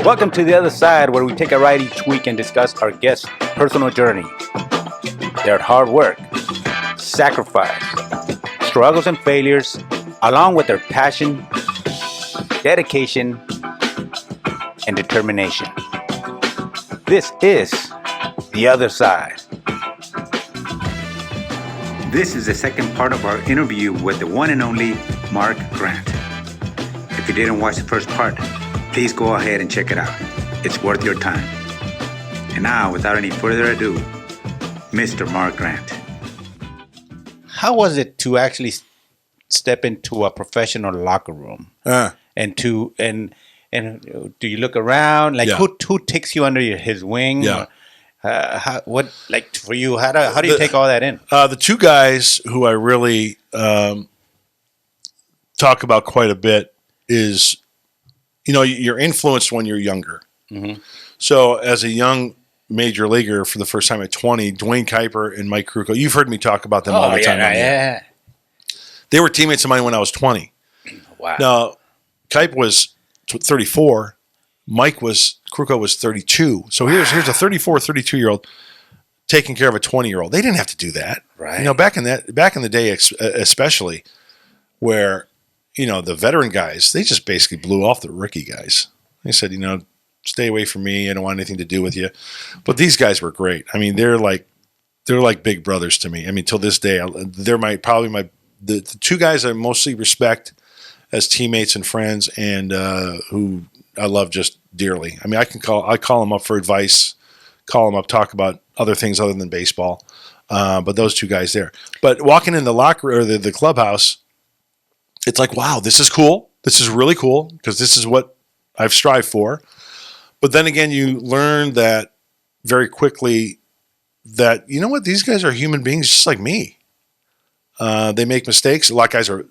Welcome to The Other Side, where we take a ride each week and discuss our guests' personal journey, their hard work, sacrifice, struggles and failures, along with their passion, dedication, and determination. This is The Other Side. This is the second part of our interview with the one and only Mark Grant. If you didn't watch the first part, please go ahead and check it out. It's worth your time. And now, without any further ado, Mr. Mark Grant. How was it to actually step into a professional locker room? And do you look around? Like, who takes you under his wing? Yeah. For you, how do you take all that in? The two guys who I really talk about quite a bit is, you're influenced when you're younger. Mm-hmm. So as a young major leaguer for the first time at 20, Dwayne Kuiper and Mike Krukow, you've heard me talk about them all the time. Yeah. They were teammates of mine when I was 20. Wow. Now, Kuiper was 34. Krukow was 32. So here's a 34, 32-year-old taking care of a 20-year-old. They didn't have to do that. Right. Back in the day, especially, where the veteran guys, they just basically blew off the rookie guys. They said, stay away from me. I don't want anything to do with you. But these guys were great. I mean, they're like big brothers to me. I mean, till this day, they're the two guys I mostly respect as teammates and friends, and who I love just dearly. I mean, I call them up for advice, call them up, talk about other things other than baseball. But those two guys there. But walking in the locker or the clubhouse, it's like, wow, this is cool. This is really cool because this is what I've strived for. But then again, you learn that very quickly that, these guys are human beings just like me. They make mistakes. A lot of guys are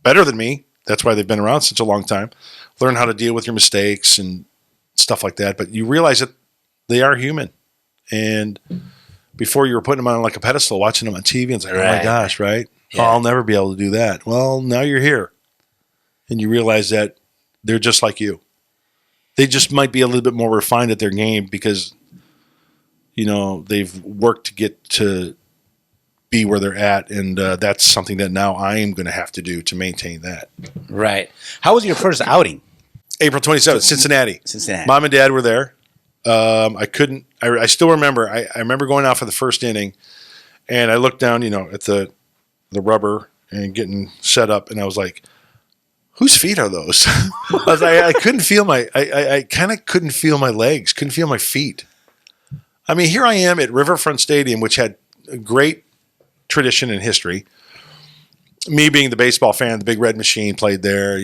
better than me. That's why they've been around such a long time. Learn how to deal with your mistakes and stuff like that. But you realize that they are human. And before you were putting them on like a pedestal, watching them on TV, and it's like, oh my gosh, right? Yeah. Oh, I'll never be able to do that. Well, now you're here. And you realize that they're just like you. They just might be a little bit more refined at their game because, they've worked to get to be where they're at. And that's something that now I am going to have to do to maintain that. Right. How was your first outing? April 27th, Cincinnati. Mom and Dad were there. I still remember. I remember going out for the first inning, and I looked down, at the rubber and getting set up, and I was like, "Whose feet are those?" I couldn't feel I kind of couldn't feel my legs, couldn't feel my feet. I mean, here I am at Riverfront Stadium, which had a great tradition and history. Me being the baseball fan, the Big Red Machine played there,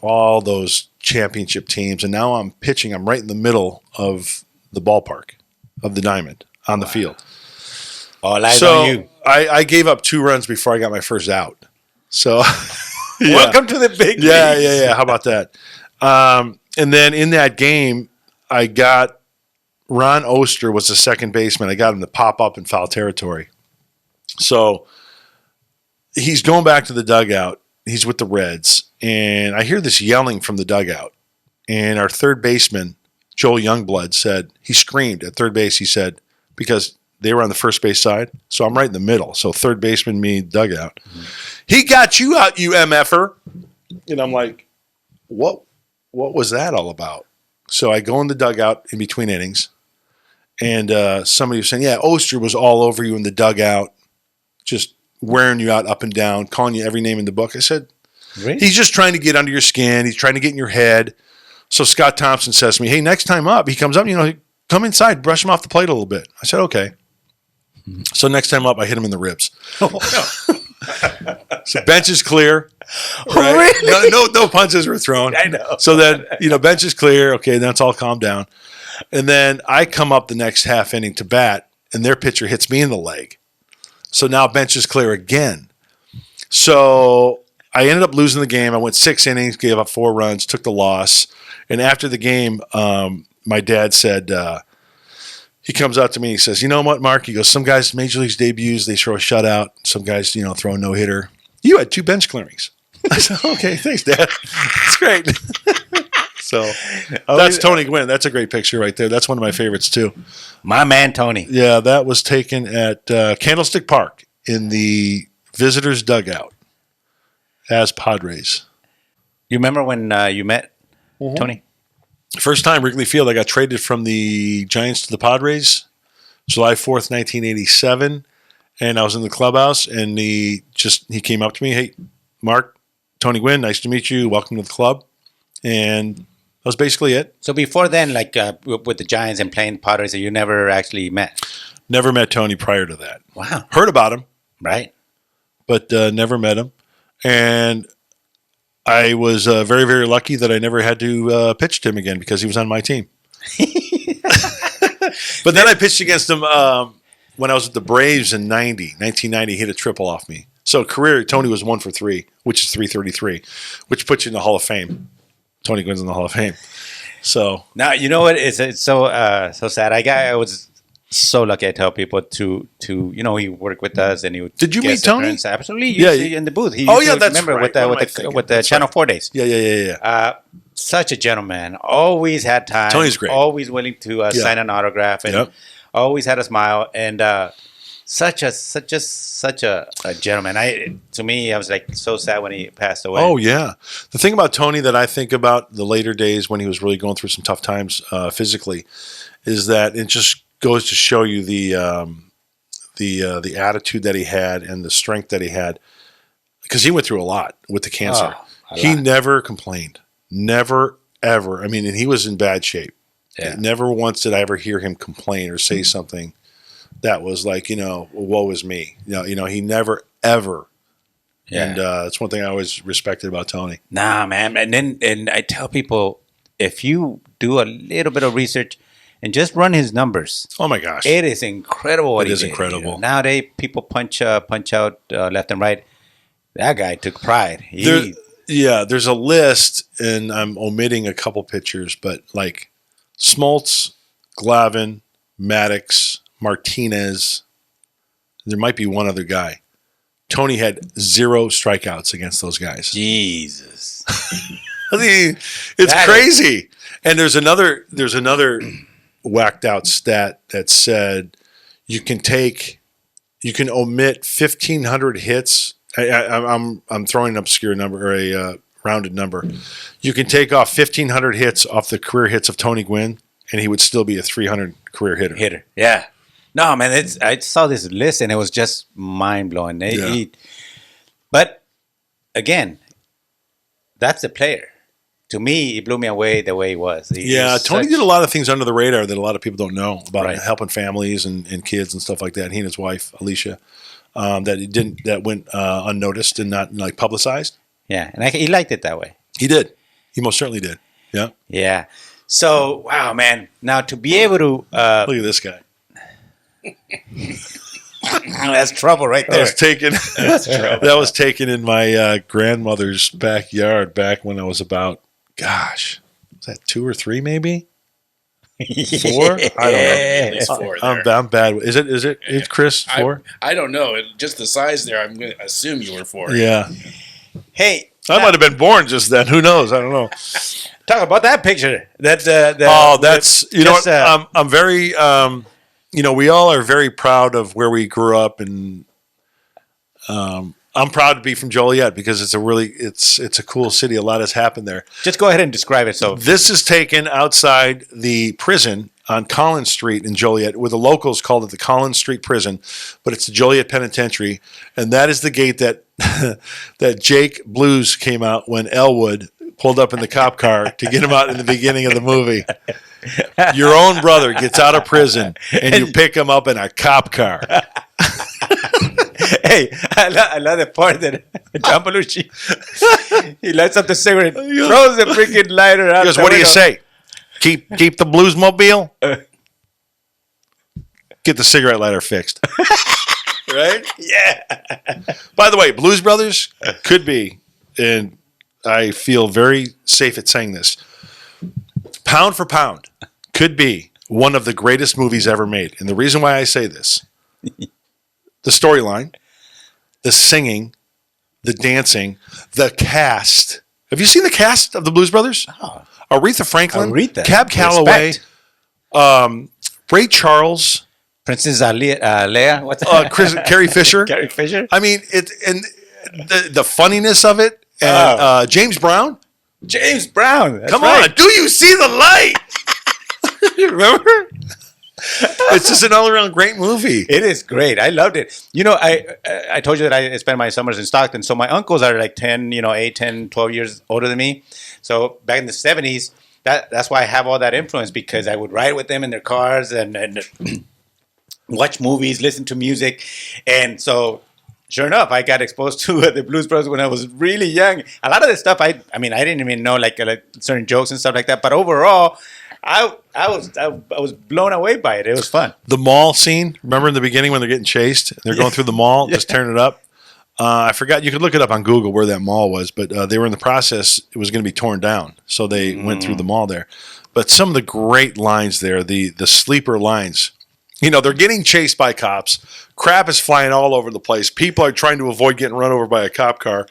all those championship teams. And now I'm pitching. I'm right in the middle of the ballpark of the Diamond on the field. All eyes on you. I gave up 2 runs before I got my first out. So yeah. Welcome to the big leagues. Yeah. How about that? And then in that game, I got Ron Oster was the second baseman. I got him to pop up in foul territory. So he's going back to the dugout. He's with the Reds. And I hear this yelling from the dugout. And our third baseman, Joel Youngblood, he screamed at third base. He said, because they were on the first base side. So I'm right in the middle. So third baseman, me, dugout. Mm-hmm. He got you out, you MFer. And I'm like, what was that all about? So I go in the dugout in between innings. And somebody was saying, yeah, Oster was all over you in the dugout, just wearing you out up and down, calling you every name in the book. I said, really? He's just trying to get under your skin. He's trying to get in your head. So Scott Thompson says to me, hey, next time up, he comes up, come inside, brush him off the plate a little bit. I said, okay. Mm-hmm. So next time up, I hit him in the ribs. So bench is clear. Right? Really? No punches were thrown. I know. So then, bench is clear. Okay, then it's all calmed down. And then I come up the next half inning to bat, and their pitcher hits me in the leg. So now bench is clear again. So I ended up losing the game. I went 6 innings, gave up 4 runs, took the loss. And after the game, my dad said, he comes out to me and he says, you know what, Mark? He goes, some guys, Major League's debuts, they throw a shutout. Some guys, throw a no-hitter. You had 2 bench clearings. I said, okay, thanks, Dad. That's great. So that's Tony Gwynn. That's a great picture right there. That's one of my favorites too. My man, Tony. Yeah, that was taken at Candlestick Park in the visitors' dugout as Padres. You remember when you met Tony? First time Wrigley Field, I got traded from the Giants to the Padres, July 4th, 1987. And I was in the clubhouse, and he came up to me, "Hey, Mark, Tony Gwynn, nice to meet you. Welcome to the club." And that was basically it. So before then, like with the Giants and playing Padres, you never actually met? Never met Tony prior to that. Wow. Heard about him. Right. But never met him. And I was very, very lucky that I never had to pitch to him again because he was on my team. But then I pitched against him when I was with the Braves in 1990, he hit a triple off me. So career, Tony was 1 for 3, which is 333, which puts you in the Hall of Fame. Tony Gwynn's in the Hall of Fame. So now you know what? It's so sad. I was so lucky. I tell people to he worked with us and he would. Did you meet Tony? Absolutely. Yeah, in the booth. He that's remember right. with the Channel 4 days. Yeah. Such a gentleman. Always had time. Tony's great. Always willing to sign an autograph and always had a smile and such a gentleman. To me, I was like so sad when he passed away. Oh yeah. The thing about Tony that I think about the later days when he was really going through some tough times physically is that it just goes to show you the attitude that he had and the strength that he had because he went through a lot with the cancer. He never complained. Never, ever. I mean, and he was in bad shape. Yeah. Never once did I ever hear him complain or say something that was like, woe is me. He never, ever. Yeah. And that's one thing I always respected about Tony. Nah, man. And I tell people, if you do a little bit of research and just run his numbers. Oh, my gosh. It is incredible what he did. It is incredible. Nowadays, people punch out left and right. That guy took pride. There's a list, and I'm omitting a couple pictures, but like Smoltz, Glavine, Maddox, Martinez. There might be one other guy. Tony had 0 strikeouts against those guys. Jesus. I mean, it's crazy. And there's another whacked out stat that said you can omit 1,500 hits. I'm throwing an obscure number or a rounded number. You can take off 1,500 hits off the career hits of Tony Gwynn, and he would still be a 300 career hitter. Yeah. No, man, I saw this list, and it was just mind-blowing. But, again, that's the player. To me, he blew me away the way he was. Tony did a lot of things under the radar that a lot of people don't know about helping families and kids and stuff like that. He and his wife, Alicia, that went unnoticed and not like publicized. Yeah, and he liked it that way. He did. He most certainly did. Yeah. Yeah. So, wow, man. Now, to be able to... Look at this guy. That's trouble right there. That was taken in my grandmother's backyard back when I was about, was that 2 or 3 maybe? 4? I don't know. At least 4 there. I'm bad. Is it Chris 4? I don't know. Just the size there, I'm going to assume you were 4. Yeah. Hey. I might have been born just then. Who knows? I don't know. Talk about that picture. I'm very... we all are very proud of where we grew up, and I'm proud to be from Joliet because it's a cool city. A lot has happened there. Just go ahead and describe it. So this is taken outside the prison on Collins Street in Joliet, where the locals called it the Collins Street Prison, but it's the Joliet Penitentiary, and that is the gate that that Jake Blues came out when Elwood pulled up in the cop car to get him out in the beginning of the movie. Your own brother gets out of prison, and you pick him up in a cop car. Hey, I love the part that John Belushi, he lights up the cigarette, throws the freaking lighter out. He goes, what do you say? Keep the Bluesmobile? Get the cigarette lighter fixed. Right? Yeah. By the way, Blues Brothers could be, and I feel very safe at saying this, pound for pound, could be one of the greatest movies ever made. And the reason why I say this, the storyline, the singing, the dancing, the cast, Have you seen the cast of the Blues Brothers? Oh. Aretha Franklin, Aretha. Cab Calloway, Ray Charles, Princess Leia. What's that? Carrie Fisher. Carrie Fisher. I mean, the funniness of it, and James Brown. James Brown. That's Come right. on, do you see the light? Remember? It's just an all-around great movie. It is great. I loved it. You know, I told you that I spent my summers in Stockton. So my uncles are like 10, 8, 10, 12 years older than me. So back in the 70s, that's why I have all that influence, because I would ride with them in their cars and watch movies, listen to music. And so sure enough, I got exposed to the Blues Brothers when I was really young. A lot of the stuff, I didn't even know like certain jokes and stuff like that. But overall, I was blown away by it. It was fun. The mall scene. Remember in the beginning when they're getting chased? They're going through the mall, just tearing it up. I forgot. You could look it up on Google where that mall was, but they were in the process. It was going to be torn down, so they went through the mall there. But some of the great lines there, the sleeper lines. You know, they're getting chased by cops. Crap is flying all over the place. People are trying to avoid getting run over by a cop car.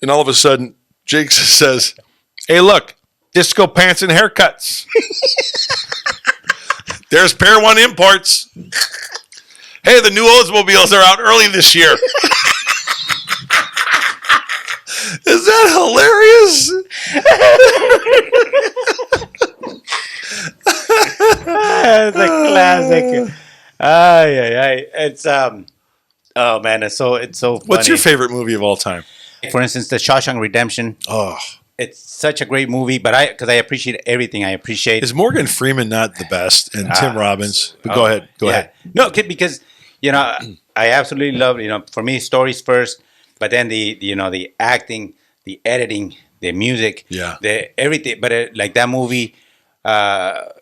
And all of a sudden, Jake says, "Hey, look, disco pants and haircuts. There's Pair 1 Imports. Hey, the new Oldsmobiles are out early this year." Is that hilarious? It's a classic. It's oh man, it's so funny. What's your favorite movie of all time? For instance, The Shawshank Redemption. Oh, It's such a great movie, but because I appreciate everything. I appreciate. is Morgan Freeman not the best? And Tim Robbins. But go ahead. Go ahead. No, because I absolutely love for me stories first, but then the acting, the editing, the music, the everything. But like that movie, the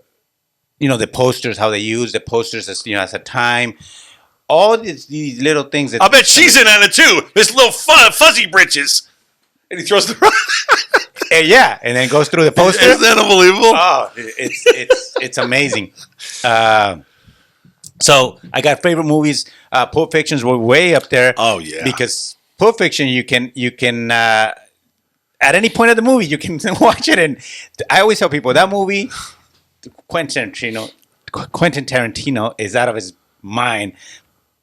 posters, how they use the posters as a time. All these little things. I'll bet she's in on it too. This little fuzzy britches. And he throws the and then goes through the poster. Isn't that unbelievable? Oh, it's amazing. So I got favorite movies. Pulp Fictions were way up there. Oh yeah, because Pulp Fiction you can at any point of the movie you can watch it, and I always tell people that movie, Quentin Tarantino is out of his mind.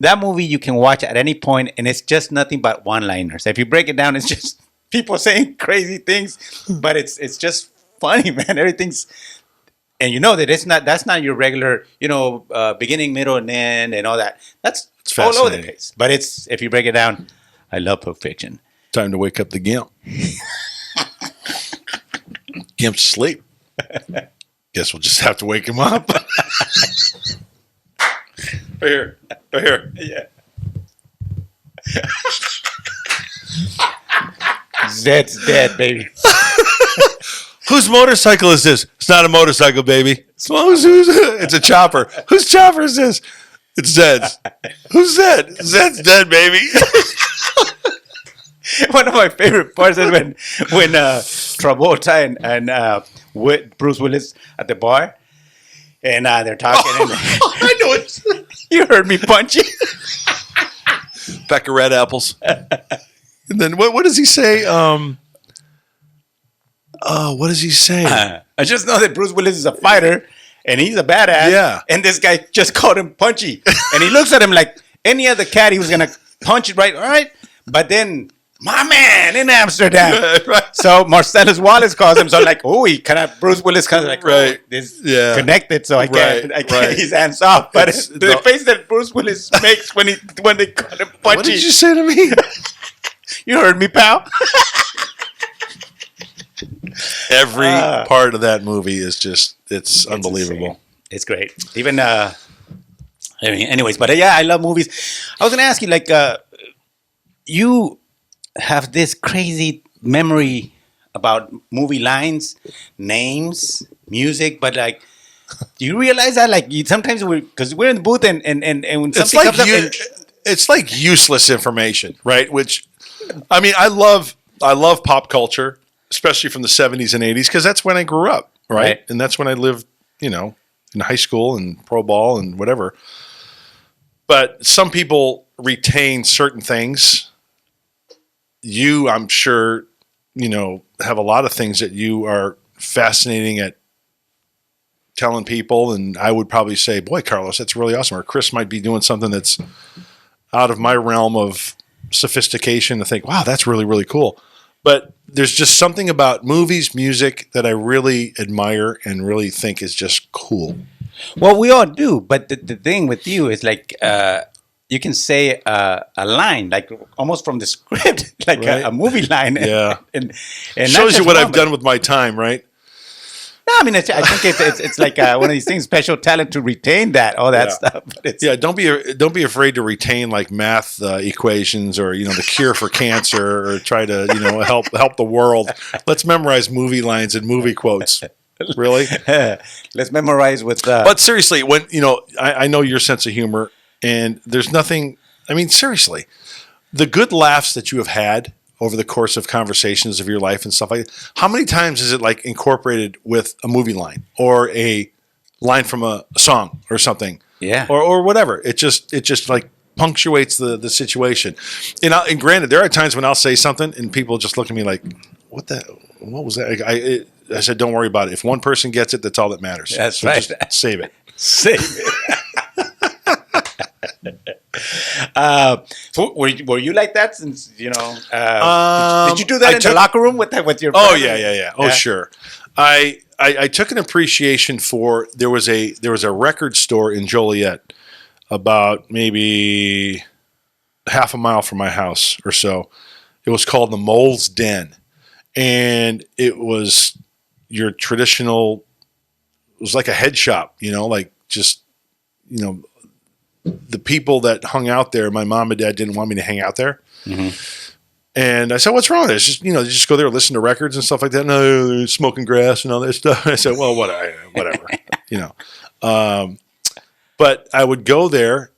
That movie you can watch at any point, and it's just nothing but one-liners. If you break it down, it's just people saying crazy things, but it's just funny, man. Everything's, and that that's not your regular, beginning, middle, and end, and all that. That's all over the place. But if you break it down, I love Pulp Fiction. Time to wake up the Gimp. Gimp's asleep. Guess we'll just have to wake him up. Right here. Yeah. Zed's dead, baby. Whose motorcycle is this? It's not a motorcycle, baby. It's a chopper. Whose chopper is this? It's Zed's. Who's Zed? Zed's dead, baby. One of my favorite parts is when Travolta and Bruce Willis at the bar, and they're talking. And I know it. You heard me punch you. Pack of red apples. And then what does he say? What does he say? I just know that Bruce Willis is a fighter and he's a badass. Yeah. And this guy just called him punchy. And he looks at him like any other cat, he was going to punch it right. All right. But then, my man in Amsterdam. Right. So Marcellus Wallace calls him. So like, Bruce Willis kind of like, right. This connected. So I can't, his hands off. But the face that Bruce Willis makes when they call him punchy. What did you say to me? You heard me, pal. Every part of that movie is it's unbelievable. Insane. It's great. Even, anyways, but I love movies. I was going to ask you, you have this crazy memory about movie lines, names, music, but do you realize that sometimes because we're in the booth and when something comes up, it's like useless information, right? Which, I mean, I love pop culture, especially from the 70s and 80s, because that's when I grew up, right? And that's when I lived, in high school and pro ball and whatever. But some people retain certain things. I'm sure, have a lot of things that you are fascinating at telling people. And I would probably say, boy, Carlos, that's really awesome. Or Chris might be doing something that's out of my realm of sophistication to think, wow, that's really, really cool. But there's just something about movies, music that I really admire and really think is just cool. Well, we all do. But the thing with you is like, you can say a line, like almost from the script, like Right. a movie line. Yeah. And Shows you what I've done with my time, right? No, I mean, I think it's like one of these things, special talent to retain all that stuff. But it's, don't be afraid to retain like math equations or the cure for cancer or try to help the world. Let's memorize movie lines and movie quotes. Really? Let's memorize with. But seriously, when I know your sense of humor, and there's nothing. I mean, seriously, the good laughs that you have had over the course of conversations of your life and stuff like that, how many times is it like incorporated with a movie line or a line from a song or something? Yeah. Or whatever. It just like punctuates the situation. And granted, there are times when I'll say something and people just look at me like, what was that? I said, don't worry about it. If one person gets it, that's all that matters. That's so right. Just save it. Save it. So were you like that since did you do that in the locker room with your Oh friends? yeah. Oh sure. I took an appreciation for there was a record store in Joliet about maybe half a mile from my house or so. It was called the Mole's Den, and it was your traditional. It was like a head shop, like just the people that hung out there, my mom and dad didn't want me to hang out there. Mm-hmm. And I said, what's wrong with it? It's just, they just go there and listen to records and stuff like that. No, they're smoking grass and all that stuff. I said, well, whatever. But I would go there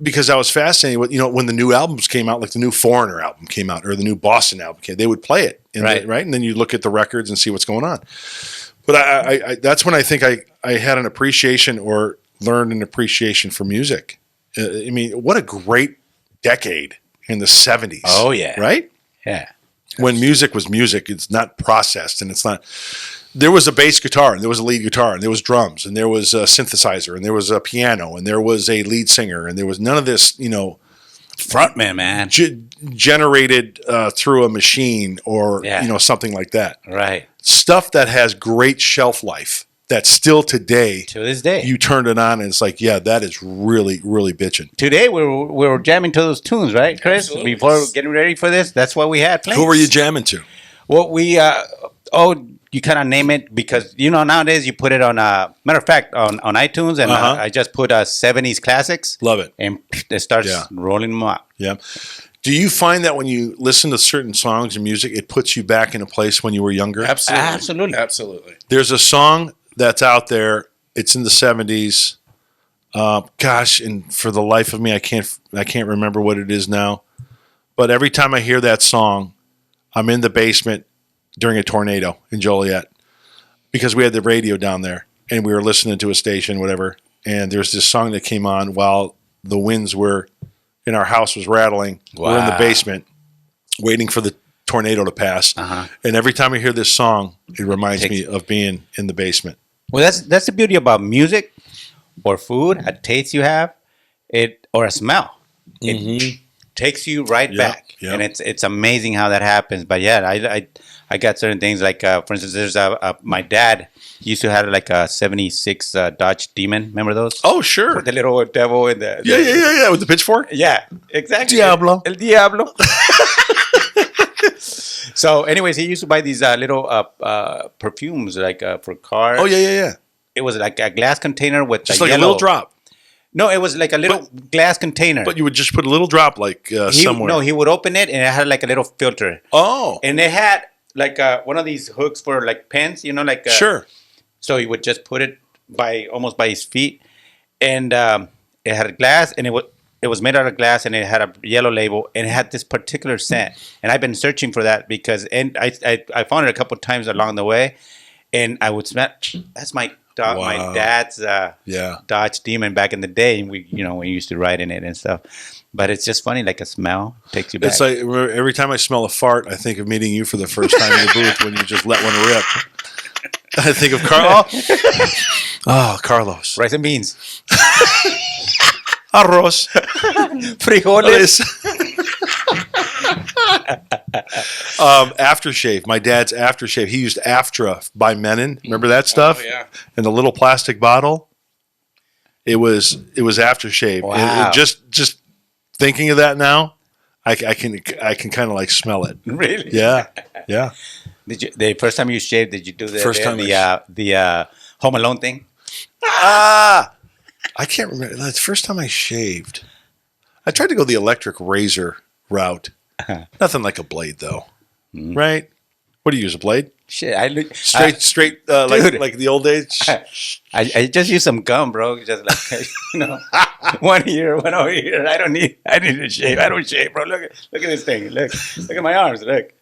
because I was fascinated with, when the new albums came out, like the new Foreigner album came out or the new Boston album came, they would play it. Right. And then you look at the records and see what's going on. But I that's when I think I had an appreciation or learned an appreciation for music. I mean, what a great decade in the 70s. Oh, yeah. Right? Yeah. When music was music, it's not processed and it's not. There was a bass guitar and there was a lead guitar and there was drums and there was a synthesizer and there was a piano and there was a lead singer and there was none of this, frontman, man. Generated through a machine or, something like that. Right. Stuff that has great shelf life. That still today, to this day, you turned it on and it's like, yeah, that is really, really bitching. Today we were jamming to those tunes, right, Chris? Absolutely. Before getting ready for this, that's what we had playing. Who were you jamming to? Well, we you kind of name it because nowadays you put it on matter of fact on iTunes and I just put 70s classics. Love it, and it starts rolling them out. Yeah. Do you find that when you listen to certain songs and music, it puts you back in a place when you were younger? Absolutely. There's a song that's out there. It's in the 70s. And for the life of me, I can't remember what it is now. But every time I hear that song, I'm in the basement during a tornado in Joliet because we had the radio down there and we were listening to a station, whatever. And there's this song that came on while the winds were in our house was rattling. Wow. We're in the basement waiting for the tornado to pass. Uh-huh. And every time I hear this song, it reminds me of being in the basement. Well, that's the beauty about music or food, a taste you have, or a smell. It takes you right back, and it's amazing how that happens. But I got certain things like, for instance, there's my dad used to have like a '76 Dodge Demon. Remember those? Oh, sure. With the little devil in the yeah, with the pitchfork. Yeah, exactly. Diablo. El Diablo. So, anyways, he used to buy these little perfumes, like for cars. Oh, yeah. It was like a glass container with just like a little drop. No, it was like a little glass container. But you would just put a little drop somewhere. No, he would open it and it had like a little filter. Oh. And it had like one of these hooks for like pens, Sure. So he would just put it almost by his feet, and it had a glass, and it was made out of glass, and it had a yellow label, and it had this particular scent. And I've been searching for that I found it a couple of times along the way, and I would smell. That's my my dad's Dodge Demon back in the day. And we used to ride in it and stuff. But it's just funny, like a smell takes you back. It's like every time I smell a fart, I think of meeting you for the first time in the booth when you just let one rip. I think of Carlos. Oh, Carlos. Rice and beans. Arroz. Frijoles. Aftershave. My dad's aftershave. He used Aftra by Menon. Remember that stuff? Oh, yeah. In the little plastic bottle. It was aftershave. Wow. Just thinking of that now, I can kind of like smell it. Really? Yeah. Did you the first time you shaved? Did you do the Home Alone thing? I can't remember. That's the first time I shaved. I tried to go the electric razor route. Nothing like a blade, though. Right? What do you use? A blade? Shit, Straight, like the old days. I just use some gum, bro. Just like one here, one over here. I need to shave. I don't shave, bro. Look at this thing. Look at my arms. Look.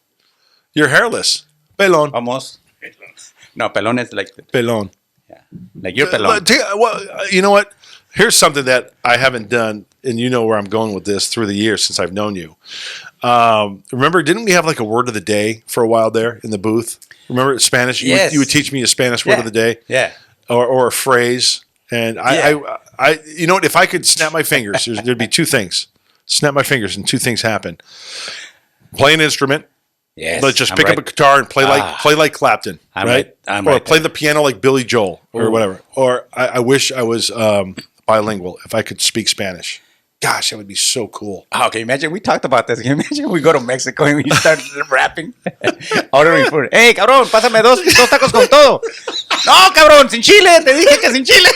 You're hairless. Pelon. Almost. No, pelon is like Pelon. yeah, like your pelon. Well, you know what? Here's something that I haven't done, and you know where I'm going with this through the years since I've known you. Remember, didn't we have like a word of the day for a while there in the booth? Remember Spanish? Yes. You would teach me a Spanish word of the day, or a phrase. And I, you know what? If I could snap my fingers, there'd be two things. Snap my fingers, and two things happen: play an instrument. Yes, Let's just pick up a guitar and play like Clapton, right? Or play the piano like Billy Joel, or whatever. Or I wish I was bilingual if I could speak Spanish. Gosh, that would be so cool. Oh, can you imagine? We talked about this. Can you imagine we go to Mexico and we start rapping? Ordering food. Hey, cabrón, pásame dos tacos con todo. No, cabrón, sin chile. Te dije que sin chile.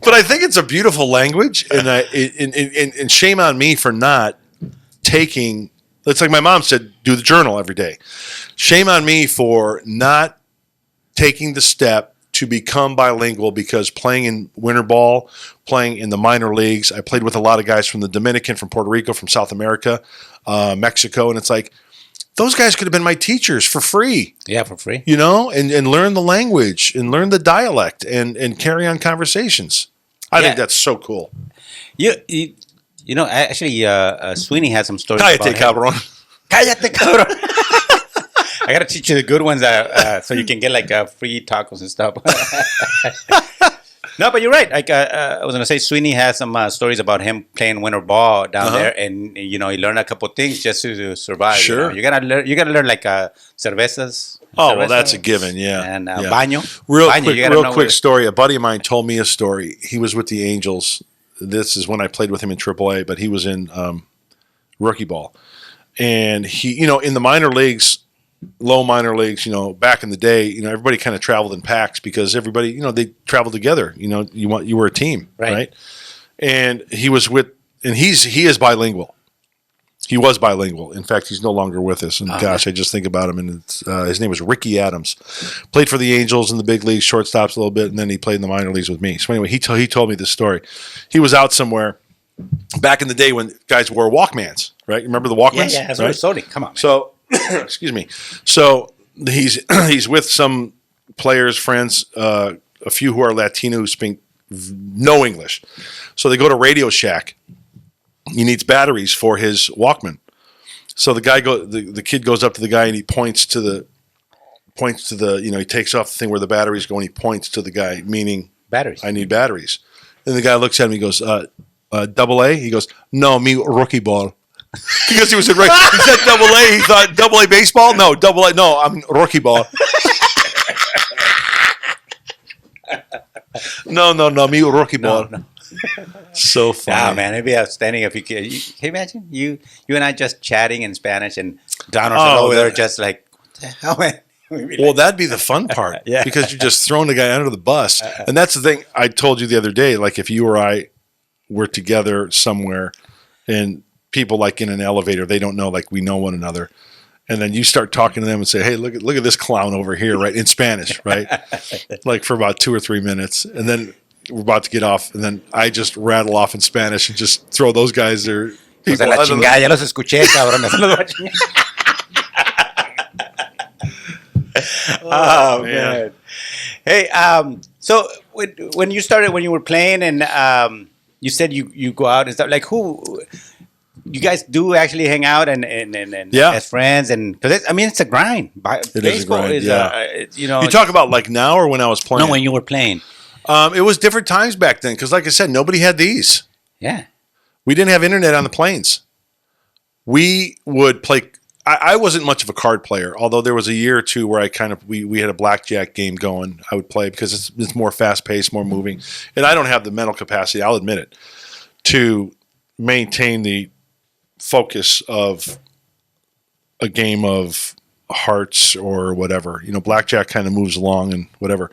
But I think it's a beautiful language, and shame on me for not taking. It's like my mom said, do the journal every day. Shame on me for not taking the step to become bilingual, because playing in winter ball, playing in the minor leagues, I played with a lot of guys from the Dominican, from Puerto Rico, from South America, Mexico, and it's like, those guys could have been my teachers for free. Yeah, for free. You know, and learn the language and learn the dialect and carry on conversations. I think that's so cool. You know, actually, Sweeney has some stories Cállate, cabrón. Cállate, cabrón. I got to teach you the good ones so you can get like free tacos and stuff. No, but you're right. Like I was going to say, Sweeney has some stories about him playing winter ball down there. And, he learned a couple of things just to survive. Sure. You got to learn like cervezas. Oh, well, that's a given, yeah. And baño. Real baño, quick story. A buddy of mine told me a story. He was with the Angels. This is when I played with him in AAA, but he was in rookie ball. And he, in the minor leagues, low minor leagues, back in the day, everybody kind of traveled in packs because everybody, they traveled together. You were a team, right? And he is bilingual. He was bilingual. In fact, he's no longer with us. And gosh, I just think about him. And his name was Ricky Adams. Played for the Angels in the big leagues, shortstops a little bit, and then he played in the minor leagues with me. So anyway, he told me this story. He was out somewhere back in the day when guys wore Walkmans, right? Remember the Walkmans? Yeah, that's right? Sony. Come on, man. So, excuse me. So he's with some players, friends, a few who are Latino who speak no English. So they go to Radio Shack. He needs batteries for his Walkman. So the kid goes up to the guy and he points to the he takes off the thing where the batteries go and he points to the guy, meaning batteries. I need batteries. And the guy looks at him, he goes, double A? He goes, no, me rookie ball. Because he said double A, he thought double A baseball? No, double A, no, I'm rookie ball. No, me rookie ball. No. So funny. Oh, man, it'd be outstanding if you could. Can you imagine? You and I just chatting in Spanish and Donald's over there just like, what the hell, man? Well, that'd be the fun part. Yeah. Because you're just throwing the guy under the bus. And that's the thing I told you the other day. Like if you or I were together somewhere and people like in an elevator, they don't know, like we know one another. And then you start talking to them and say, hey, look at this clown over here, right? In Spanish, right? Like for about 2 or 3 minutes. And then we're about to get off. And then I just rattle off in Spanish and just throw those guys there. Pues la chingada, ya los escuché, cabrón. Oh man. Hey, so when you started, when you were playing, and you said you go out and stuff, like who you guys do actually hang out and Yeah. as friends, and because I mean it's a grind. It is a grind, yeah. You know, You talk about like now or when I was playing? no, when you were playing. It was different times back then because, like I said, nobody had these. Yeah. We didn't have internet on the planes. We would play. I wasn't much of a card player, although there was a year or two where I kind of we had a blackjack game going. I would play because it's more fast paced, more moving, and I don't have the mental capacity. I'll admit it to maintain the focus of a game of hearts or whatever. You know, blackjack kind of moves along and whatever.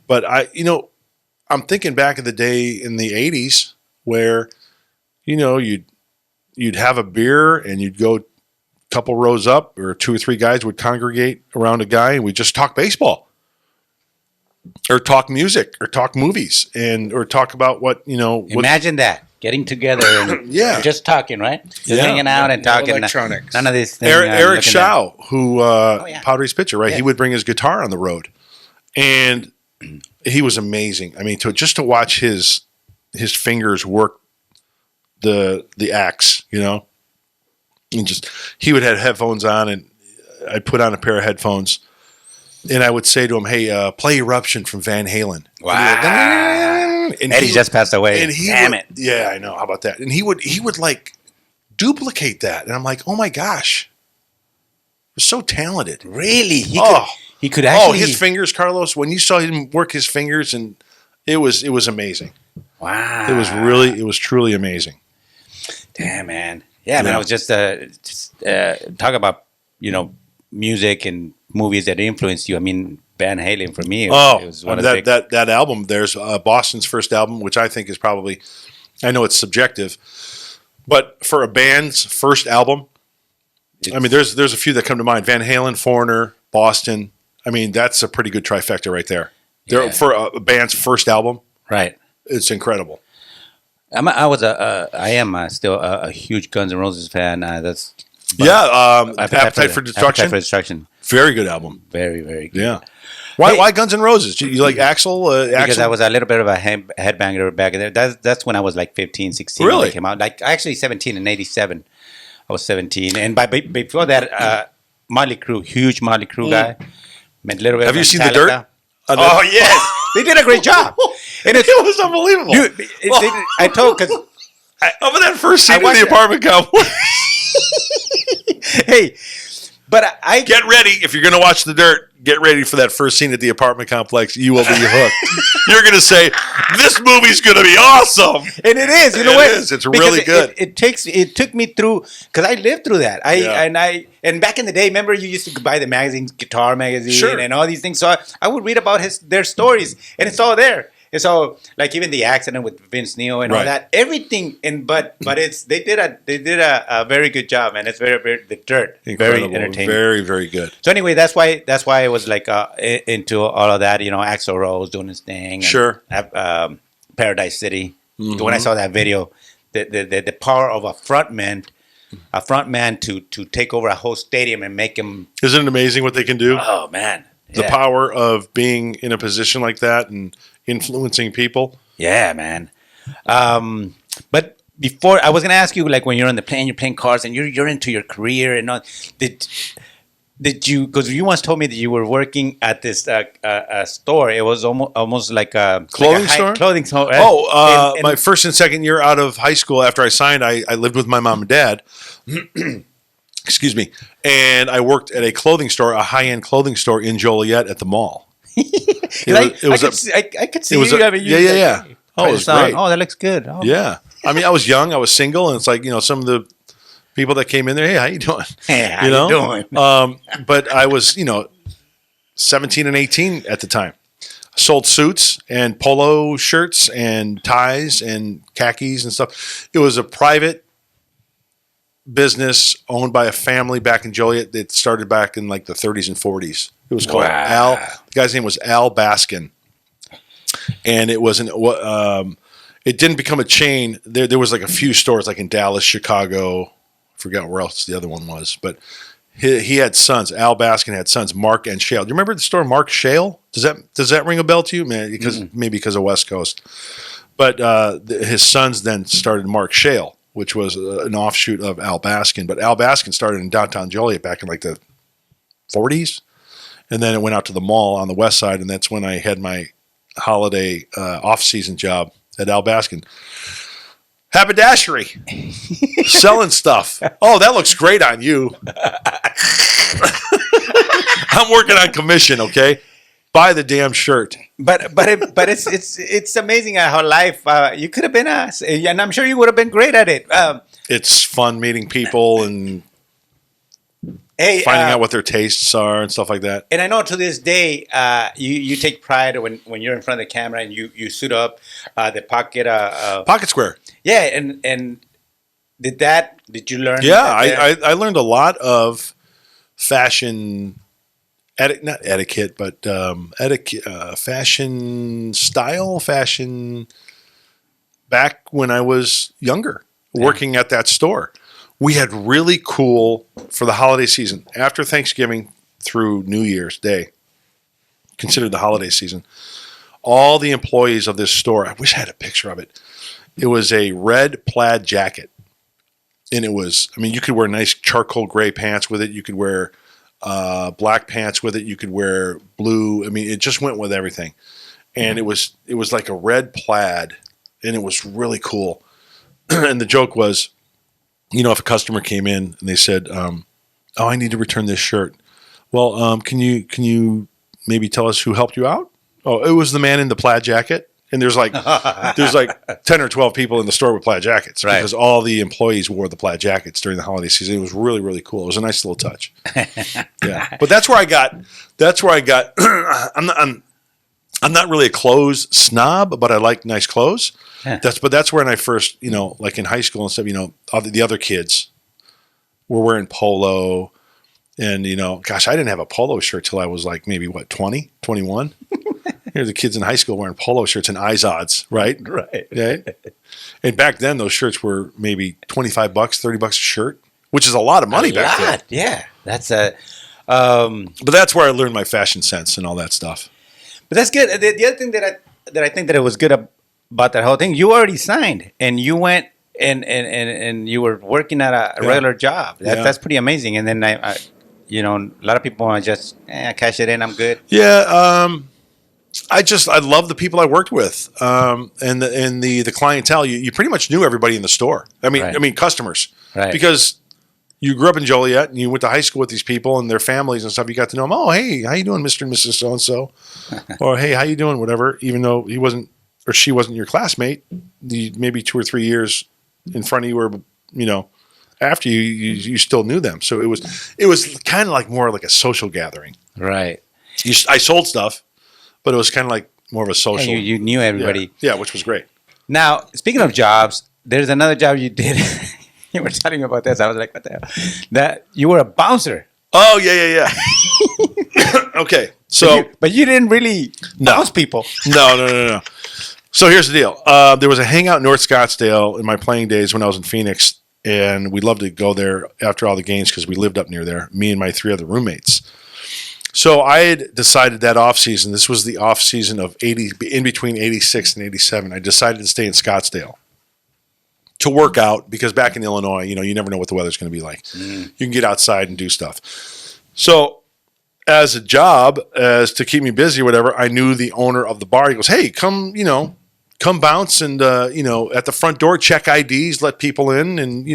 But I'm thinking back in the day in the '80s where, you'd have a beer and you'd go a couple rows up, or 2 or 3 guys would congregate around a guy and we'd just talk baseball or talk music or talk movies or talk about Imagine that. Getting together and Yeah. just talking, right? Just Yeah. hanging out and No talking. electronics. None of these things. Eric Shaw, who yeah. Padres pitcher, right? Yeah. He would bring his guitar on the road, and he was amazing. I mean, to watch his fingers work the axe, and just he would have headphones on, and I'd put on a pair of headphones, and I would say to him, "Hey, play Eruption from Van Halen." Wow. And Eddie just passed away. And Damn it. Yeah, I know. How about that? And he would like duplicate that, and I'm like, oh my gosh, you're so talented. Really? He could Oh, actually. his fingers, Carlos. When you saw him work his fingers, and it was amazing. Wow. It was truly amazing. Damn, man. Yeah, man. I was just talk about music and movies that influenced you. I mean, Van Halen for me. It was one of the big... that album. There's Boston's first album, which I think is probably, I know it's subjective, but for a band's first album, I mean, there's a few that come to mind: Van Halen, Foreigner, Boston. I mean, that's a pretty good trifecta right there. Yeah. For a band's first album, Right. it's incredible. I am still a huge Guns N' Roses fan. That's Appetite for Destruction. Appetite for Destruction. Very good album. Very, very good. Yeah. Why Guns N' Roses? You like Axl? Because Axl? I was a little bit of a headbanger back there. That's when I was like 15, 16 when Really? it came out. Like actually 17 in 87. I was 17. And before that, Motley Crue, huge Motley Crue guy. Met a little bit Have of you seen The Metallica. Dirt? Oh, yes. They did a great job. And It was unbelievable. I told, because Over that first scene in watched the it. apartment complex. hey, but I Get ready. If you're going to watch The Dirt, get ready for that first scene at the apartment complex. You will be hooked. You're going to say, this movie's going to be awesome. and it is. You know It what? is. It's Because really good. It took me through, because I lived through that. Yeah. And back in the day, remember you used to buy the magazines, Guitar Magazine, Sure. and all these things. So I would read about their stories, and it's all there. And so, like even the accident with Vince Neil and all Right. that, everything. But they did a very good job, man. It's very, very The Dirt, Incredible. very entertaining. Very, very good. So anyway, that's why I was like into all of that. Axl Rose doing his thing. And, Sure. Paradise City. When I saw that video, the power of a frontman to take over a whole stadium and make him. Isn't it amazing what they can do? Oh man, The power of being in a position like that and influencing people. Yeah, man. But before, I was gonna ask you, like when you're on the plane, you're playing cards, and you're into your career and all. Did you? Because you once told me that you were working at this store. It was almost like a Clothing store? Clothing store. Right? Oh, And- my first and second year out of high school after I signed, I lived with my mom and dad. Excuse me. And I worked at a clothing store, a high-end clothing store in Joliet at the mall. I could see. it was you. a- I mean, yeah, you- yeah, yeah. Oh, it was great. Oh, that looks good. Oh. Yeah. I mean, I was young, I was single, and it's like, some of the people that came in there, hey, how you doing? Hey, how you doing? But I was, 17 and 18 at the time. Sold suits and polo shirts and ties and khakis and stuff. It was a private business owned by a family back in Joliet that started back in like the 30s and 40s. It was called Wow. The guy's name was Al Baskin. And it wasn't, it didn't become a chain. There was like a few stores like in Dallas, Chicago, I forgot where else the other one was, but He had sons. Al Baskin had sons, Mark and Shale. Do you remember the store Mark Shale? Does that ring a bell to you? Man, maybe because of West Coast. But his sons then started Mark Shale, which was an offshoot of Al Baskin. But Al Baskin started in downtown Joliet back in like the 40s. And then it went out to the mall on the west side. And that's when I had my holiday off-season job at Al Baskin. Haberdashery. Selling stuff. Oh, that looks great on you. I'm working on commission, okay? Buy the damn shirt. But it's amazing how life you could have been us, and I'm sure you would have been great at it. It's fun meeting people and finding out what their tastes are and stuff like that. And I know to this day, you take pride when you're in front of the camera and you suit up the pocket square. Yeah, and did you learn? Yeah, I learned a lot of fashion. Not etiquette, but fashion style, fashion. Back when I was younger, working at that store, we had really cool for the holiday season after Thanksgiving through New Year's Day, considered the holiday season. All the employees of this store, I wish I had a picture of it. It was a red plaid jacket, and it was. I mean, you could wear nice charcoal gray pants with it. You could wear black pants with it. You could wear blue. I mean, it just went with everything. And it was like a red plaid, and it was really cool. And the joke was, if a customer came in and they said, "Oh, I need to return this shirt." Well, can you maybe tell us who helped you out? Oh, it was the man in the plaid jacket. And there's like 10 or 12 people in the store with plaid jackets, right? Because all the employees wore the plaid jackets during the holiday season. It was really, really cool. It was a nice little touch. Yeah, but that's where I got. I'm not really a clothes snob, but I like nice clothes. Yeah. That's when I first, like in high school and stuff. The other kids were wearing polo, and gosh, I didn't have a polo shirt till I was like maybe 20, 21. Here's the kids in high school wearing polo shirts and Izods, right? Right. And back then, those shirts were maybe $25, $30 a shirt, which is a lot of money back then. Yeah, that's But that's where I learned my fashion sense and all that stuff. But that's good. The other thing that I think that it was good about that whole thing, you already signed and you went and you were working at a regular job. That's pretty amazing. And then I a lot of people want to just cash it in. I'm good. Yeah. I love the people I worked with, and the clientele. You pretty much knew everybody in the store. I mean customers, right? Because you grew up in Joliet and you went to high school with these people and their families and stuff. You got to know them. Oh, hey, how you doing, Mr. and Mrs. So and so? Or hey, how you doing? Whatever. Even though he wasn't or she wasn't your classmate, maybe 2 or 3 years in front of you, or after you still knew them. So it was kind of like more like a social gathering, right? I sold stuff. But it was kind of like more of a social. And you knew everybody. Yeah, which was great. Now, speaking of jobs, there's another job you did. You were telling me about this. I was like, what the hell? That you were a bouncer. Oh, yeah. Okay. But you didn't really bounce people. No. So here's the deal. There was a hangout in North Scottsdale in my playing days when I was in Phoenix. And we loved to go there after all the games because we lived up near there, me and my 3 other roommates. So I had decided that off season. This was the off season of in between 86 and 87. I decided to stay in Scottsdale to work out because back in Illinois, you never know what the weather's going to be like. You can get outside and do stuff. So as a job, as to keep me busy or whatever, I knew the owner of the bar. He goes, "Hey, come bounce and at the front door, check IDs, let people in, and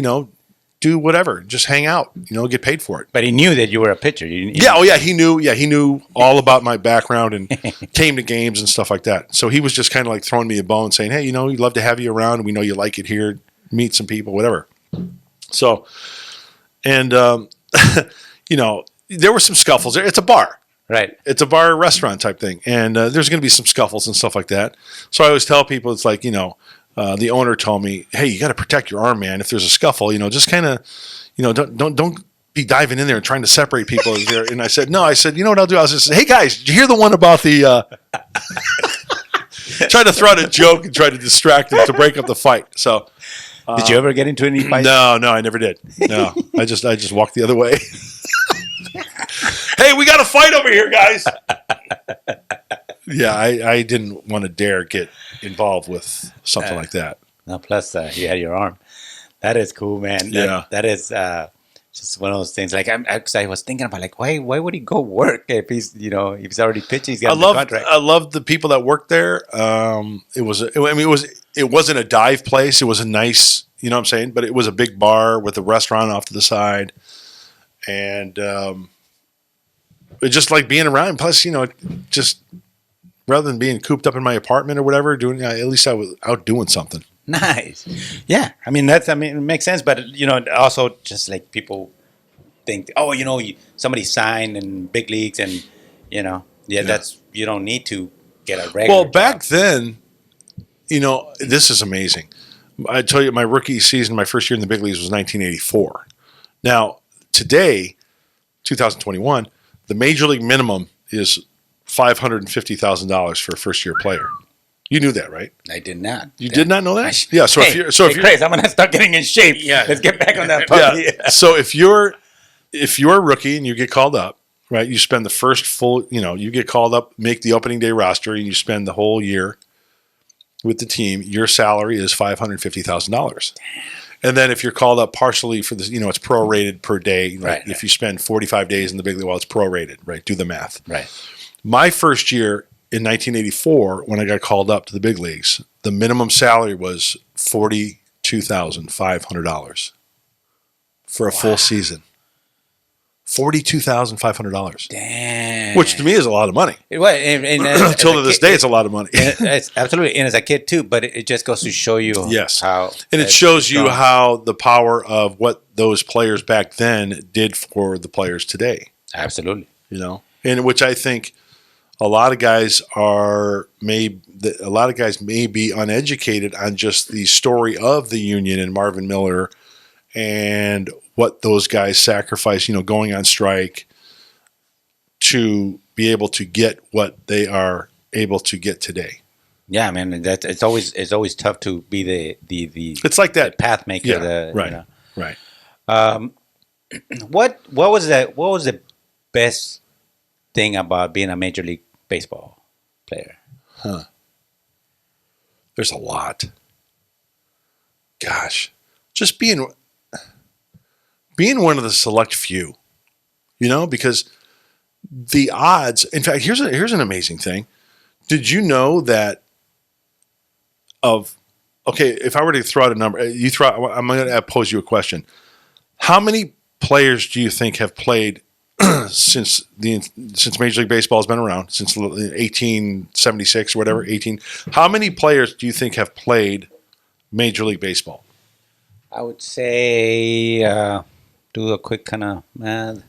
do whatever, just hang out, get paid for it." But he knew that you were a pitcher. He knew all about my background and came to games and stuff like that. So he was just kind of like throwing me a bone saying, "Hey, we'd love to have you around. We know you like it here. Meet some people, whatever." So, and, there were some scuffles there. It's a bar. Right. It's a bar restaurant type thing. And there's going to be some scuffles and stuff like that. So I always tell people, it's like, the owner told me, "Hey, you got to protect your arm, man. If there's a scuffle, just kind of, don't be diving in there and trying to separate people." And I said, "No." I said, "You know what I'll do? I'll just say, hey guys, did you hear the one about the?" Try to throw out a joke and try to distract them to break up the fight. So, did you ever get into any fights? No, I never did. No, I just walked the other way. Hey, we got a fight over here, guys. Yeah, I didn't want to dare get involved with something like that. No, plus you had your arm. That is cool, man. That is just one of those things. Like I was thinking about, like, why would he go work if he's if he's already pitching? He's got the contract. I love the people that worked there. It wasn't a dive place. It was a nice, you know what I'm saying, but it was a big bar with a restaurant off to the side, and it just like being around. Plus, just rather than being cooped up in my apartment or whatever, at least I was out doing something. Nice. Yeah. I mean, it makes sense. But, also just like people think, somebody signed in big leagues and, that's, you don't need to get a regular job. Back then, this is amazing. I tell you, my rookie season, my first year in the big leagues was 1984. Now, today, 2021, the major league minimum is $550,000 for a first-year player. You knew that, right? I did not. You did not know that? Yeah. So if you're Chris, I'm gonna start getting in shape. Yeah. Let's get back on that puppy. Yeah. So if you're a rookie and you get called up, right? You spend the first full, you get called up, make the opening day roster, and you spend the whole year with the team. Your salary is $550,000. And then if you're called up partially for this, it's prorated per day. Right. If you spend 45 days in the big league, it's prorated. Right. Do the math. Right. My first year in 1984, when I got called up to the big leagues, the minimum salary was $42,500 for a full season. $42,500. Damn. Which to me is a lot of money. Until to this day, it's a lot of money. It's absolutely, and as a kid too. But it just goes to show you, how. And it shows you how the power of what those players back then did for the players today. Absolutely. And which I think. A lot of guys may be uneducated on just the story of the union and Marvin Miller and what those guys sacrificed, going on strike to be able to get what they are able to get today. Yeah, I mean it's always tough to be the it's like that the path maker. Yeah, right. Right. What was the best thing about being a major league baseball player? There's a lot. Gosh, just being one of the select few, because the odds. In fact, here's an amazing thing. Did you know that? If I were to throw out a number, I'm going to pose you a question. How many players do you think have played? Since Major League Baseball has been around, since 1876 or whatever, how many players do you think have played Major League Baseball? I would say, do a quick kind of math.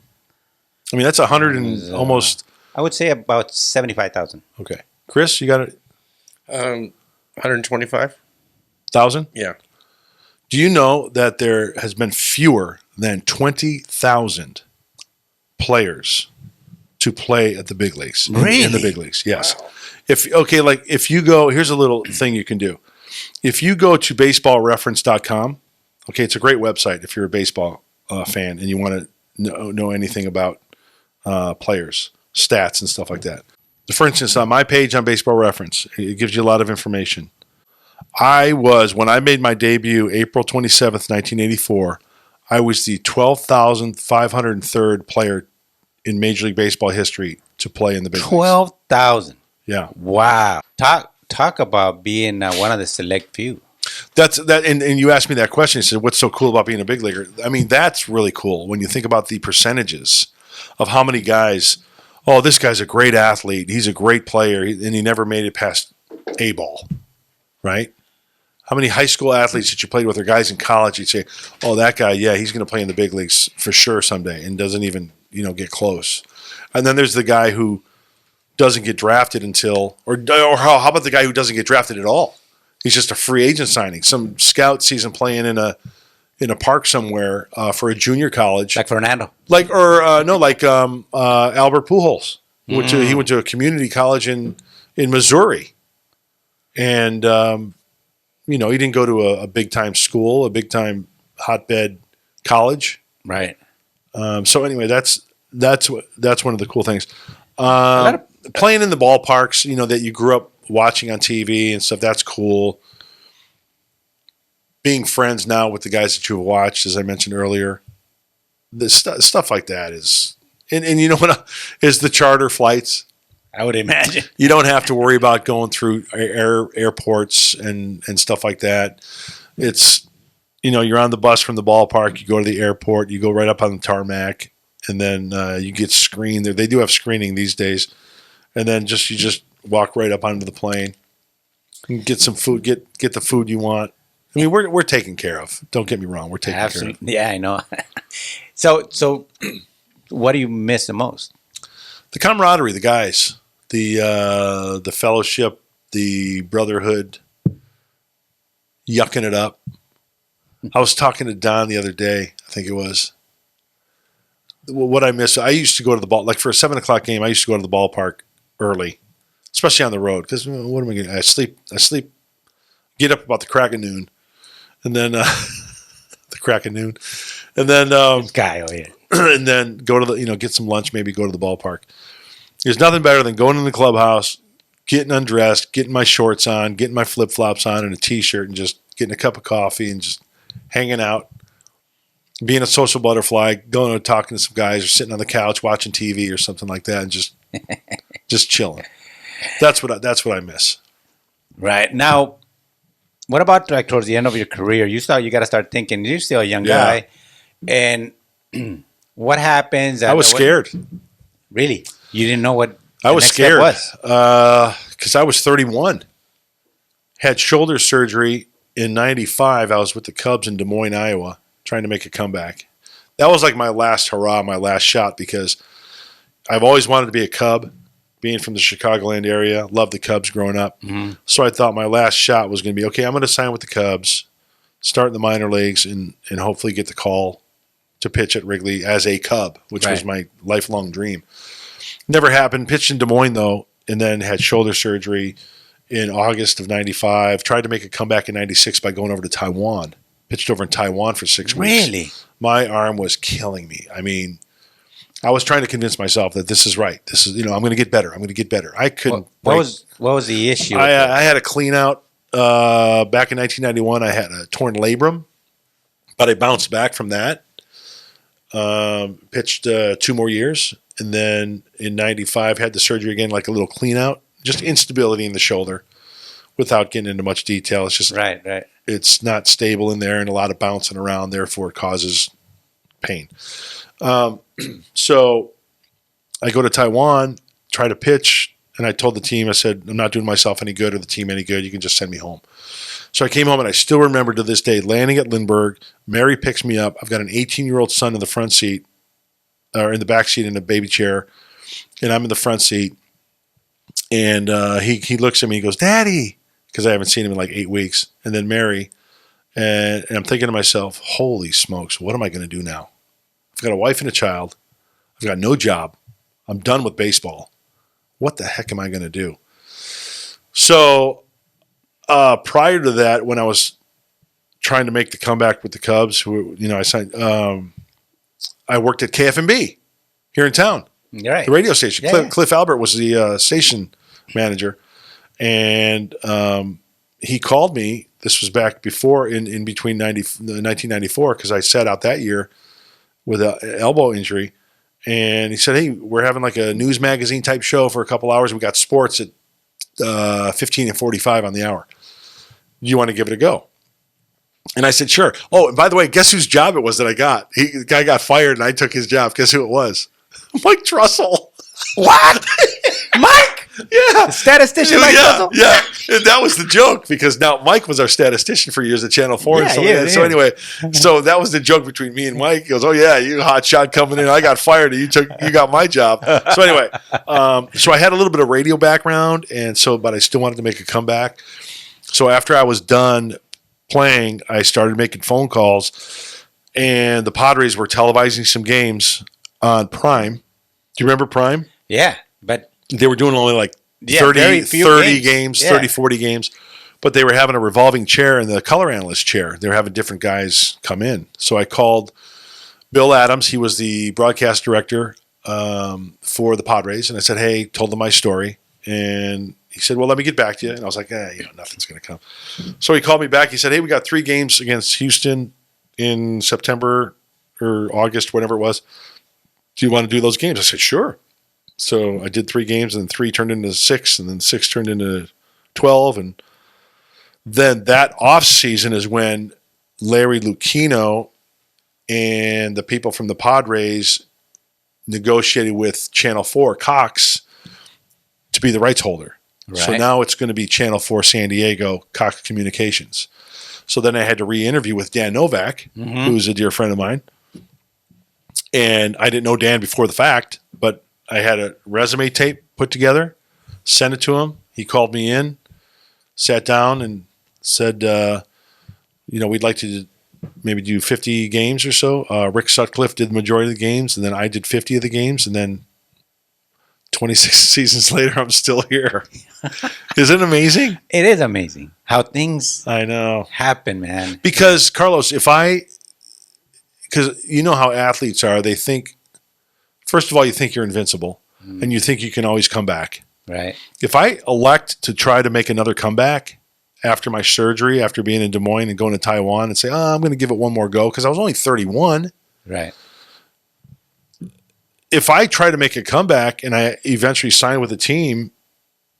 I mean, that's 100 and almost. I would say about 75,000. Okay, Chris, you got it. 125,000. Yeah. Do you know that there has been fewer than 20,000 players to play at the big leagues? Really? In the big leagues, yes. Wow. If you go, here's a little thing you can do. If you go to baseballreference.com, it's a great website if you're a baseball fan and you want to know anything about players, stats and stuff like that. For instance, on my page on Baseball Reference, it gives you a lot of information. When I made my debut April 27th, 1984, I was the 12,503rd player in Major League Baseball history to play in the big leagues. 12,000. Yeah. Wow. Talk about being one of the select few. And you asked me that question. You said, "What's so cool about being a big leaguer?" I mean, that's really cool when you think about the percentages of how many guys. Oh, this guy's a great athlete. He's a great player, and he never made it past A ball, right? How many high school athletes that you played with or guys in college, you'd say, oh, that guy, yeah, he's going to play in the big leagues for sure someday and doesn't even, get close. And then there's the guy who doesn't get drafted until, or how about the guy who doesn't get drafted at all? He's just a free agent signing. Some scout sees him playing in a park somewhere for a junior college. Like Fernando. Albert Pujols. He went to a community college in Missouri. And, he didn't go to a big-time school, a big-time hotbed college. Right. So anyway, that's that's one of the cool things. Playing in the ballparks, that you grew up watching on TV and stuff. That's cool. Being friends now with the guys that you've watched, as I mentioned earlier, the stuff like that is, and you know what is the charter flights. I would imagine you don't have to worry about going through airports and stuff like that. It's you're on the bus from the ballpark. You go to the airport. You go right up on the tarmac, and then you get screened. They do have screening these days, and then you just walk right up onto the plane and get some food. Get the food you want. I mean, we're taken care of. Don't get me wrong. We're taken care of. Yeah, I know. So, what do you miss the most? The camaraderie, the guys, the fellowship, the brotherhood, yucking it up. I was talking to Don the other day. I think it was. What I miss. I used to go to the ball, like for a 7:00 game. I used to go to the ballpark early, especially on the road. Because what am I going to? I sleep. Get up about the crack of noon. And then the crack of noon, and then guy over here, and then go to the get some lunch, maybe go to the ballpark. There's nothing better than going in the clubhouse, getting undressed, getting my shorts on, getting my flip flops on, and a t-shirt, and just getting a cup of coffee and just hanging out, being a social butterfly, going and talking to some guys, or sitting on the couch watching TV or something like that, and just chilling. That's what I miss. Right now. What about like towards the end of your career? You got to start thinking. You're still a young guy, and what happens? I was scared. Really, you didn't know what I was scared because I was 31. Had shoulder surgery in '95. I was with the Cubs in Des Moines, Iowa, trying to make a comeback. That was like my last hurrah, my last shot, because I've always wanted to be a Cub. Being from the Chicagoland area, loved the Cubs growing up. Mm-hmm. So I thought my last shot was going to be, okay, I'm going to sign with the Cubs, start in the minor leagues, and hopefully get the call to pitch at Wrigley as a Cub, which was my lifelong dream. Never happened. Pitched in Des Moines, though, and then had shoulder surgery in August of '95. Tried to make a comeback in '96 by going over to Taiwan. Pitched over in Taiwan for 6 weeks. Really? My arm was killing me. I mean, I was trying to convince myself that this is right. This is, I'm going to get better. I'm going to get better. I couldn't. What was the issue? I had a clean out back in 1991. I had a torn labrum, but I bounced back from that. Pitched 2 more years, and then in '95 had the surgery again, like a little clean out. Just instability in the shoulder, without getting into much detail. It's just right. It's not stable in there, and a lot of bouncing around. Therefore, it causes pain. So I go to Taiwan, try to pitch, and I told the team, I said, I'm not doing myself any good or the team any good. You can just send me home. So I came home, and I still remember to this day landing at Lindbergh. Mary picks me up. I've got an 18-year-old son in the front seat, or in the back seat in a baby chair, and I'm in the front seat. And he looks at me and goes, Daddy, because I haven't seen him in like 8 weeks. And then Mary, and I'm thinking to myself, holy smokes, what am I going to do now? I've got a wife and a child. I've got no job. I'm done with baseball. What the heck am I going to do? So prior to that, when I was trying to make the comeback with the Cubs, I signed. I worked at KFMB here in town, right. The radio station. Yeah. Cliff Albert was the station manager, and he called me. This was back before, in between 1994, because I sat out that year with an elbow injury. And he said, hey, we're having like a news magazine type show for a couple hours. We got sports at 15 and 45 on the hour. Do you want to give it a go? And I said, sure. Oh, and by the way, guess whose job it was that I got? The guy got fired and I took his job. Guess who it was? Mike Trussell. What? Mike? Yeah. The statistician Mike Trussell? Yeah. And that was the joke, because now Mike was our statistician for years at Channel 4. So anyway, so that was the joke between me and Mike. He goes, oh yeah, you hot shot coming in. I got fired and you got my job. So anyway, so I had a little bit of radio background, but I still wanted to make a comeback. So after I was done playing, I started making phone calls, and the Padres were televising some games on Prime. Do you remember Prime? Yeah, but they were doing only like 30 games, 30, 40 games, but they were having a revolving chair in the color analyst chair. They were having different guys come in. So I called Bill Adams. He was the broadcast director for the Padres, and I said, hey, told him my story, and he said, well, let me get back to you. And I was like, nothing's going to come. So he called me back. He said, hey, we got 3 games against Houston in September or August, whatever it was. Do you want to do those games? I said, sure. So I did 3 games, and then 3 turned into 6, and then 6 turned into 12. And then that off season is when Larry Lucchino and the people from the Padres negotiated with Channel 4, Cox, to be the rights holder. Right. So now it's going to be Channel 4 San Diego, Cox Communications. So then I had to re-interview with Dan Novak, who's a dear friend of mine. And I didn't know Dan before the fact, but I had a resume tape put together, sent it to him. He called me in, sat down, and said, we'd like to maybe do 50 games or so. Rick Sutcliffe did the majority of the games, and then I did 50 of the games, and then 26 seasons later, I'm still here. Isn't it amazing? It is amazing how things I know happen, man. Because, Carlos, because you know how athletes are, they think, first of all, you think you're invincible, and you think you can always come back. Right. If I elect to try to make another comeback after my surgery, after being in Des Moines and going to Taiwan, and say, I'm going to give it one more go, because I was only 31. Right. If I try to make a comeback and I eventually sign with a team,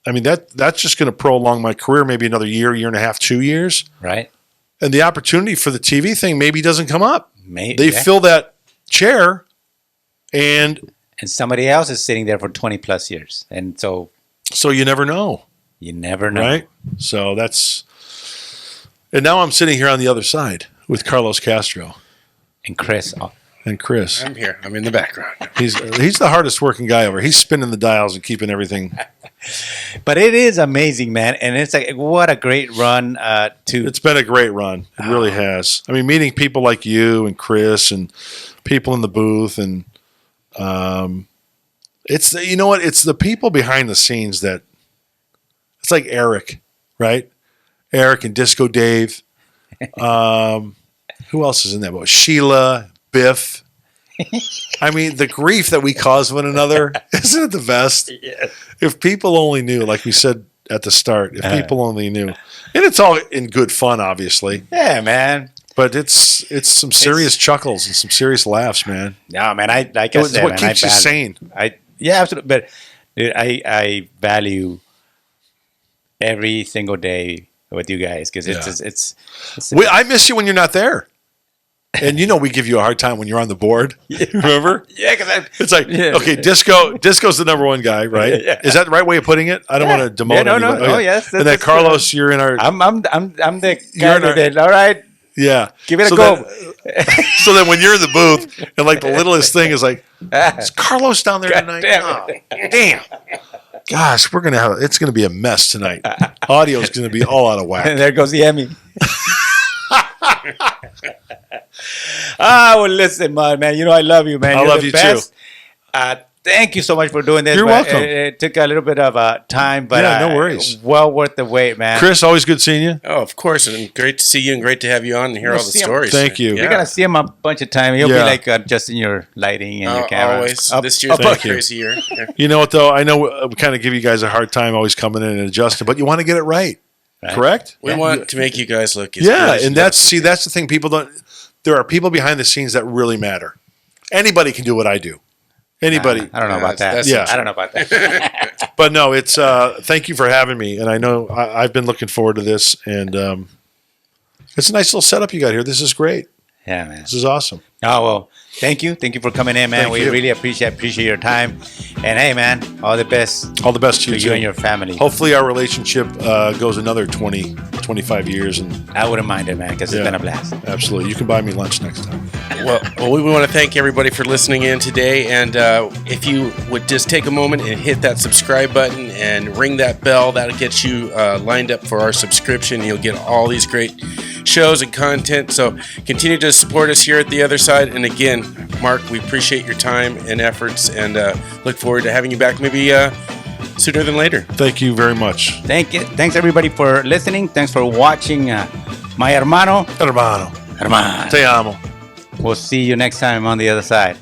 I mean, that's just going to prolong my career maybe another year and a half, 2 years. Right. And the opportunity for the TV thing maybe doesn't come up. Maybe. They fill that chair, and somebody else is sitting there for 20 plus years. And so you never know. You never know. Right? So and now I'm sitting here on the other side with Carlos Castro. And Chris. I'm here. I'm in the background. He's the hardest working guy ever. He's spinning the dials and keeping everything. But it is amazing, man. And it's like, what a great run. It's been a great run. It really has. I mean, meeting people like you and Chris and people in the booth, and it's the people behind the scenes that it's like Eric, right? Eric and Disco Dave. Who else is in that boat? Sheila, Biff. I mean, the grief that we cause one another, isn't it the best? Yes. If people only knew, like we said at the start, if people only knew. And it's all in good fun, obviously. Yeah, man. But it's some serious chuckles and some serious laughs, man. No, man, It's what keeps you sane. Yeah, absolutely. But dude, I value every single day with you guys, because it's I miss you when you're not there. And we give you a hard time when you're on the board. Remember? Yeah, because it's like, okay, Disco's the number one guy, right? Yeah. Is that the right way of putting it? I don't want to demote anyone. No, yes. And then Carlos, you're in our. I'm the candidate. All right. Yeah. Give it a go. So then when you're in the booth, and like the littlest thing is like, is Carlos down there tonight? Damn. Gosh, it's gonna be a mess tonight. Audio's gonna be all out of whack. And there goes the Emmy. Well, listen, man. I love you, man. I love you too. Thank you so much for doing this. You're welcome. It took a little bit of time, but no worries. Well worth the wait, man. Chris, always good seeing you. Oh, of course, and great to see you, and great to have you on and hear all the stories. Thank you. You're gonna see him a bunch of times. He'll be like just in your lighting and your camera. Always. This year's been a crazy year. Yeah. You know what though? I know we kind of give you guys a hard time always coming in and adjusting, but you want to get it right. Correct? We want to make you guys look as good as and that's the thing. People don't. There are people behind the scenes that really matter. Anybody can do what I do. Anybody. I don't know about that. I don't know about that. But no, it's thank you for having me. And I know I've been looking forward to this. And it's a nice little setup you got here. This is great. Yeah, man. This is awesome. Oh, well, thank you. Thank you for coming in, man. We really appreciate your time. And hey, man, all the best. All the best to you and your family. Hopefully our relationship goes another 20, 25 years. And I wouldn't mind it, man, because it's been a blast. Absolutely. You can buy me lunch next time. Well, we want to thank everybody for listening in today. And if you would just take a moment and hit that subscribe button and ring that bell, that'll get you lined up for our subscription. You'll get all these great shows and content. So continue to support us here at the other side. And again, Mark, we appreciate your time and efforts, and look forward to having you back maybe sooner than later. Thank you very much. Thank you. Thanks everybody for listening. Thanks for watching. My hermano. Hermano. Hermano. Te amo. We'll see you next time on the other side.